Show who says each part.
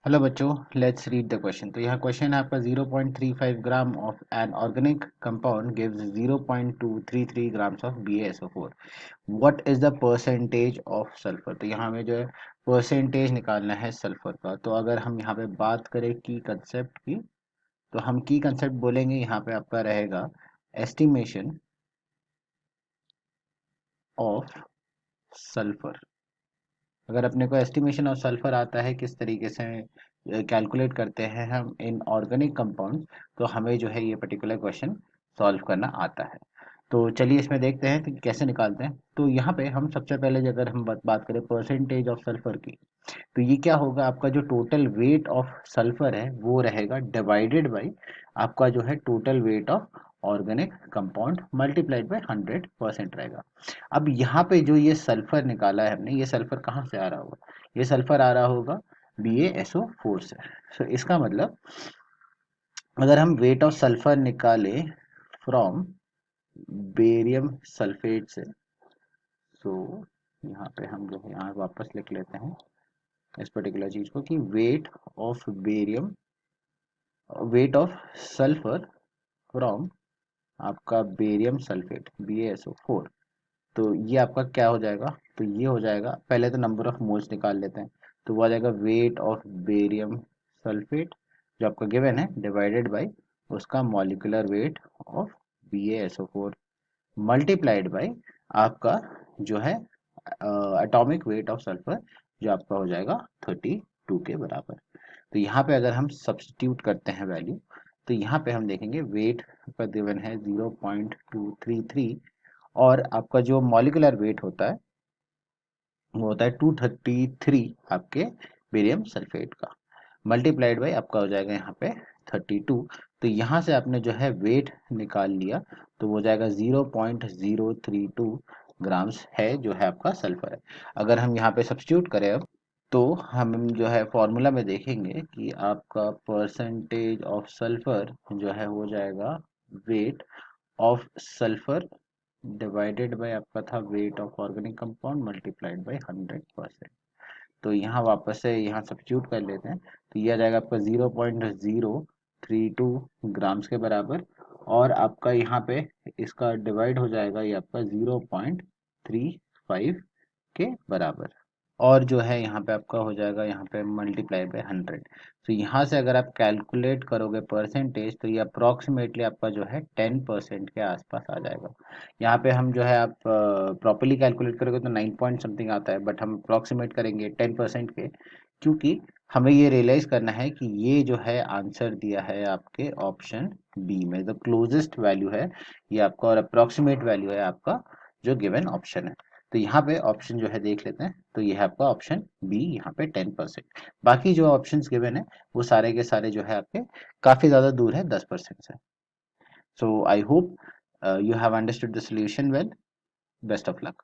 Speaker 1: Hello बच्चों, let's read the question. तो यहाँ क्वेश्चन है आपका 0.35 gram of an organic compound gives 0.233 grams of BaSO4। What is the percentage of sulphur? तो यहाँ हमें जो है परसेंटेज निकालना है सल्फर का। तो अगर हम यहाँ पे बात करें की कंसेप्ट की, तो हम की कंसेप्ट बोलेंगे। यहाँ पे आपका रहेगा एस्टिमेशन ऑफ सल्फर। अगर अपने को एस्टिमेशन ऑफ सल्फर आता है किस तरीके से कैलकुलेट करते हैं हम इन ऑर्गेनिक कंपाउंड, तो हमें जो है ये पर्टिकुलर क्वेश्चन सॉल्व करना आता है। तो चलिए इसमें देखते हैं कि कैसे निकालते हैं। तो यहाँ पे हम सबसे पहले अगर हम बात करें परसेंटेज ऑफ सल्फर की, तो ये क्या होगा, आपका जो टोटल वेट ऑफ सल्फर है वो रहेगा डिवाइडेड बाई आपका जो है total weight of organic compound multiplied by 100% रहेगा। अब यहाँ पे जो ये सल्फर निकाला है हमने, ये सल्फर कहाँ से आ रहा होगा? ये सल्फर आ रहा होगा BaSO4 से। तो इसका मतलब अगर हम वेट ऑफ सल्फर निकाले फ्रॉम बेरियम सल्फेट से, तो यहाँ पे हम जो है यहाँ वापस लिख लेते हैं इस पर्टिकुलर चीज को कि वेट ऑफ सल्फर फ्रॉम आपका बेरियम सल्फेट BaSO4। तो ये आपका क्या हो जाएगा? तो ये हो जाएगा, पहले तो नंबर ऑफ मोल्स निकाल लेते हैं। तो वो आ जाएगा वेट ऑफ बेरियम सल्फेट जो आपका गिवन है डिवाइडेड बाय उसका molecular weight of BaSO4 multiplied by आपका जो है एटॉमिक वेट ऑफ सल्फर, जो आपका हो जाएगा 32 के बराबर। तो यहाँ पे अगर हम सब्स्टिट्यूट करते हैं वैल्यू, तो यहाँ पे हम देखेंगे वेट का गिवन है 0.233, और आपका जो मॉलिक्यूलर वेट होता है वो होता है 233 आपके बेरियम सल्फेट का, मल्टीप्लाइड बाई आपका हो जाएगा यहाँ पे 32। तो यहाँ से आपने जो है वेट निकाल लिया, तो वो हो जाएगा 0.032 ग्राम्स है जो है आपका सल्फर है। अगर हम यहाँ पे सब्स्टिट्यूट करें अब, तो हम जो है फॉर्मूला में देखेंगे कि आपका परसेंटेज ऑफ सल्फर जो है हो जाएगा weight of sulphur divided by आपका था weight of organic compound multiplied by 100%। तो यहाँ वापस से यहाँ सब्स्टिट्यूट कर लेते हैं, तो ये आ जाएगा आपका 0.032 ग्राम्स के बराबर, और आपका यहाँ पे इसका डिवाइड हो जाएगा ये आपका 0.35 के बराबर, और जो है यहाँ पे आपका हो जाएगा यहाँ पे मल्टीप्लाई बाय 100। तो यहाँ से अगर आप कैलकुलेट करोगे परसेंटेज, तो ये अप्रॉक्सीमेटली आपका जो है 10% के आसपास आ जाएगा। यहाँ पे हम जो है आप प्रॉपरली कैलकुलेट करोगे तो 9 पॉइंट समथिंग आता है, बट हम अप्रॉक्सीमेट करेंगे 10% के, क्योंकि हमें ये रियलाइज करना है कि ये जो है आंसर दिया है आपके ऑप्शन बी में, द क्लोजेस्ट वैल्यू है ये आपका, और अप्रॉक्सीमेट वैल्यू है आपका जो गिवन ऑप्शन है। तो यहाँ पे ऑप्शन जो है देख लेते हैं, तो ये है आपका ऑप्शन बी, यहाँ पे 10%। बाकी जो ऑप्शंस गिवन है वो सारे के सारे जो है आपके काफी ज्यादा दूर है 10% से। So I hope you have understood the solution well. Best of luck.